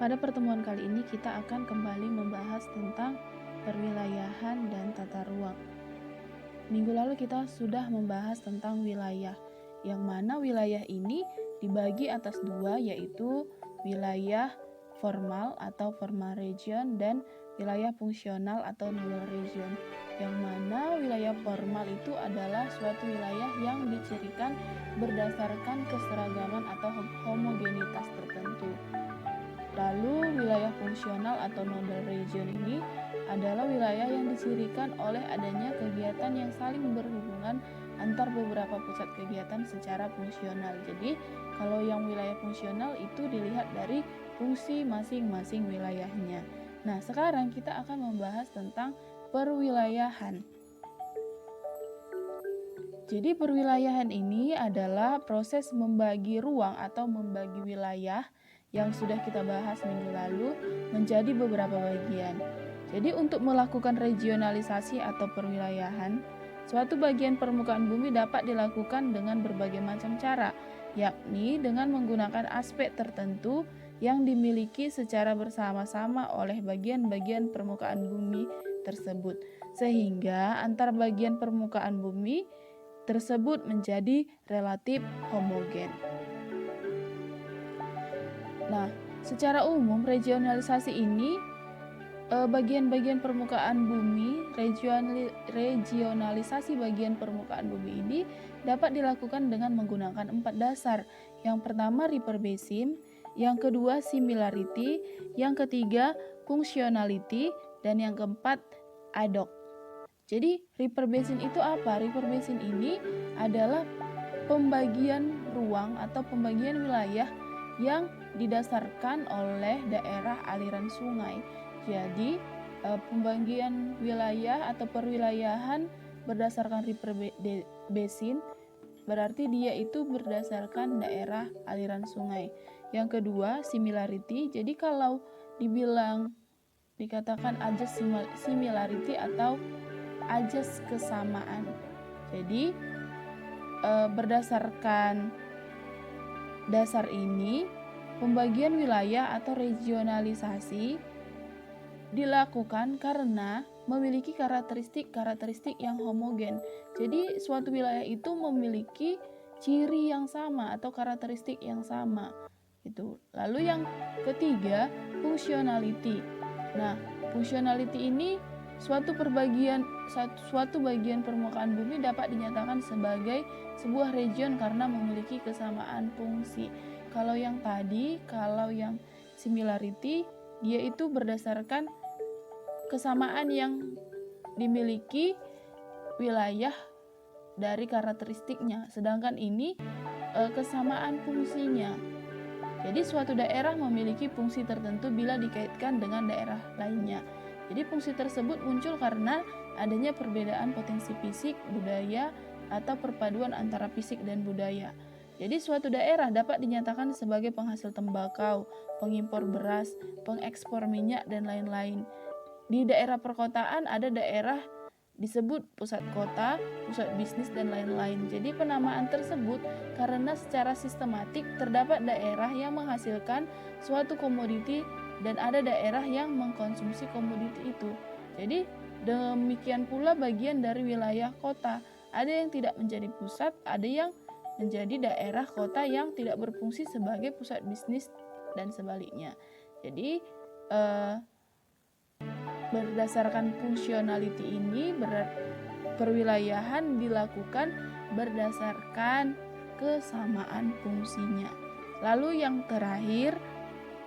Pada pertemuan kali ini kita akan kembali membahas tentang perwilayahan dan tata ruang. Minggu lalu kita sudah membahas tentang wilayah, yang mana wilayah ini dibagi atas dua, yaitu wilayah formal atau formal region dan wilayah fungsional atau nodal region. Yang mana wilayah formal itu adalah suatu wilayah yang dicirikan berdasarkan keseragaman atau homogenitas tertentu. Lalu wilayah fungsional atau nodal region ini adalah wilayah yang dicirikan oleh adanya kegiatan yang saling berhubungan antar beberapa pusat kegiatan secara fungsional. Jadi, kalau yang wilayah fungsional itu dilihat dari fungsi masing-masing wilayahnya. Nah, sekarang kita akan membahas tentang perwilayahan. Jadi, perwilayahan ini adalah proses membagi ruang atau membagi wilayah yang sudah kita bahas minggu lalu menjadi beberapa bagian. Jadi untuk melakukan regionalisasi atau perwilayahan, suatu bagian permukaan bumi dapat dilakukan dengan berbagai macam cara, yakni dengan menggunakan aspek tertentu yang dimiliki secara bersama-sama oleh bagian-bagian permukaan bumi tersebut, sehingga antar bagian permukaan bumi tersebut menjadi relatif homogen. Nah, secara umum regionalisasi ini bagian-bagian permukaan bumi, regionalisasi bagian permukaan bumi ini dapat dilakukan dengan menggunakan 4 dasar. Yang pertama Ripper Basin, yang kedua similarity, yang ketiga functionality, dan yang keempat ad hoc. Jadi Ripper Basin itu apa? Ripper Basin ini adalah pembagian ruang atau pembagian wilayah yang didasarkan oleh daerah aliran sungai. Jadi, pembagian wilayah atau perwilayahan berdasarkan Ripper Basin berarti dia itu berdasarkan daerah aliran sungai. Yang kedua, similarity. Jadi kalau dikatakan ajas similarity atau ajas kesamaan. Jadi berdasarkan dasar ini, pembagian wilayah atau regionalisasi dilakukan karena memiliki karakteristik yang homogen. Jadi suatu wilayah itu memiliki ciri yang sama atau karakteristik yang sama. Itu. Lalu yang ketiga, functionality. Nah, functionality ini suatu bagian permukaan bumi dapat dinyatakan sebagai sebuah region karena memiliki kesamaan fungsi. Kalau yang similarity, dia itu berdasarkan kesamaan yang dimiliki wilayah dari karakteristiknya, sedangkan ini kesamaan fungsinya. Jadi suatu daerah memiliki fungsi tertentu bila dikaitkan dengan daerah lainnya. Jadi fungsi tersebut muncul karena adanya perbedaan potensi fisik, budaya, atau perpaduan antara fisik dan budaya. Jadi suatu daerah dapat dinyatakan sebagai penghasil tembakau, pengimpor beras, pengekspor minyak, dan lain-lain. Di daerah perkotaan ada daerah disebut pusat kota, pusat bisnis, dan lain-lain. Jadi penamaan tersebut karena secara sistematik terdapat daerah yang menghasilkan suatu komoditi dan ada daerah yang mengkonsumsi komoditi itu. Jadi demikian pula bagian dari wilayah kota. Ada yang tidak menjadi pusat, ada yang menjadi daerah kota yang tidak berfungsi sebagai pusat bisnis dan sebaliknya. Jadi berdasarkan functionality ini perwilayahan dilakukan berdasarkan kesamaan fungsinya. Lalu yang terakhir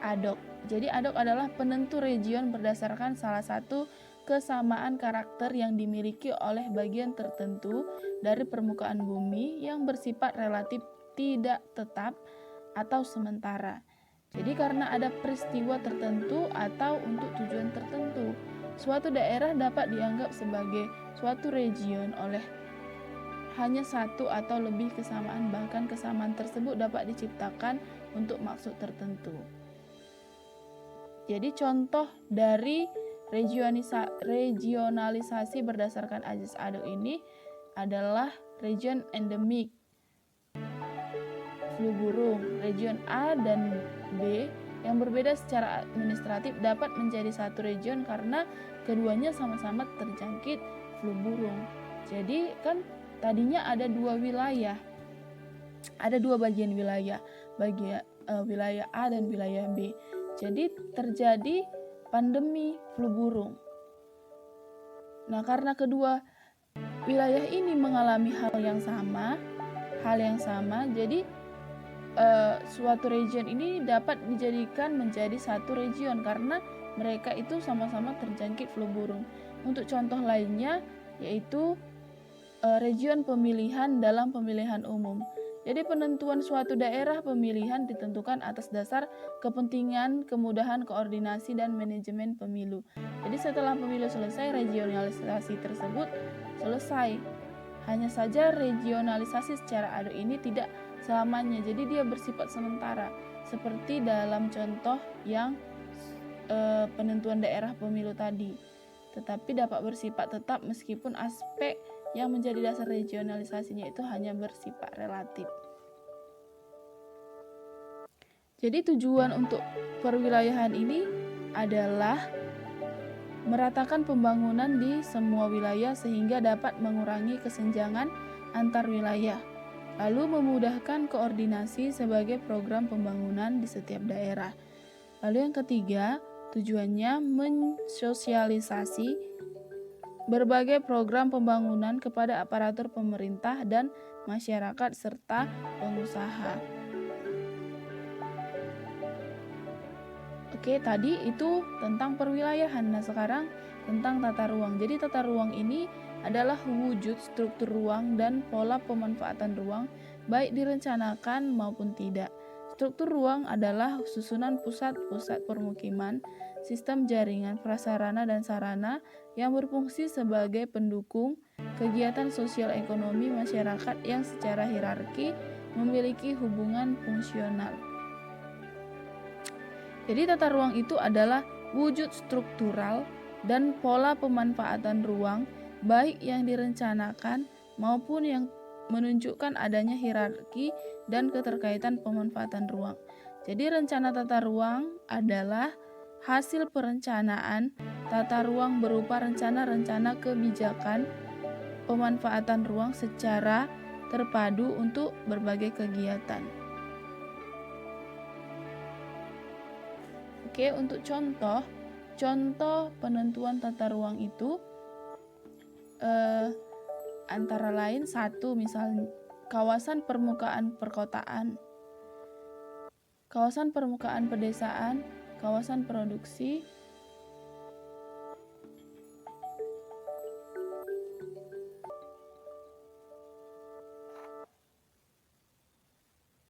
ad hoc. Jadi ad hoc adalah penentu region berdasarkan salah satu kesamaan karakter yang dimiliki oleh bagian tertentu dari permukaan bumi yang bersifat relatif tidak tetap atau sementara. Jadi karena ada peristiwa tertentu atau untuk tujuan tertentu, suatu daerah dapat dianggap sebagai suatu region oleh hanya satu atau lebih kesamaan, bahkan kesamaan tersebut dapat diciptakan untuk maksud tertentu. Jadi contoh dari regionalisasi berdasarkan ajas ad hoc ini adalah region endemik flu burung, region A dan B yang berbeda secara administratif dapat menjadi satu region karena keduanya sama-sama terjangkit flu burung. Jadi kan tadinya ada dua wilayah, ada dua bagian wilayah, wilayah A dan wilayah B. Jadi terjadi pandemi flu burung. Nah, karena kedua wilayah ini mengalami hal yang sama, jadi suatu region ini dapat dijadikan menjadi satu region karena mereka itu sama-sama terjangkit flu burung. Untuk contoh lainnya yaitu region pemilihan dalam pemilihan umum. Jadi penentuan suatu daerah pemilihan ditentukan atas dasar kepentingan, kemudahan koordinasi dan manajemen pemilu. Jadi setelah pemilu selesai, regionalisasi tersebut selesai. Hanya saja regionalisasi secara adil ini tidak selamanya, jadi dia bersifat sementara. Seperti dalam contoh yang penentuan daerah pemilu tadi. Tetapi dapat bersifat tetap meskipun aspek yang menjadi dasar regionalisasinya itu hanya bersifat relatif. Jadi tujuan untuk perwilayahan ini adalah meratakan pembangunan di semua wilayah sehingga dapat mengurangi kesenjangan antar wilayah, lalu memudahkan koordinasi sebagai program pembangunan di setiap daerah. Lalu yang ketiga, tujuannya mensosialisasi berbagai program pembangunan kepada aparatur pemerintah dan masyarakat serta pengusaha. Oke, tadi itu tentang perwilayahan. Nah, sekarang tentang tata ruang. Jadi tata ruang ini adalah wujud struktur ruang dan pola pemanfaatan ruang, baik direncanakan maupun tidak. Struktur ruang adalah susunan pusat-pusat permukiman, sistem jaringan, prasarana dan sarana yang berfungsi sebagai pendukung kegiatan sosial ekonomi masyarakat yang secara hierarki memiliki hubungan fungsional. Jadi tata ruang itu adalah wujud struktural dan pola pemanfaatan ruang, baik yang direncanakan maupun yang menunjukkan adanya hierarki dan keterkaitan pemanfaatan ruang. Jadi rencana tata ruang adalah hasil perencanaan tata ruang berupa rencana-rencana kebijakan pemanfaatan ruang secara terpadu untuk berbagai kegiatan. Oke, untuk contoh penentuan tata ruang itu antara lain satu, misalnya kawasan permukaan perkotaan, kawasan permukaan pedesaan, kawasan produksi,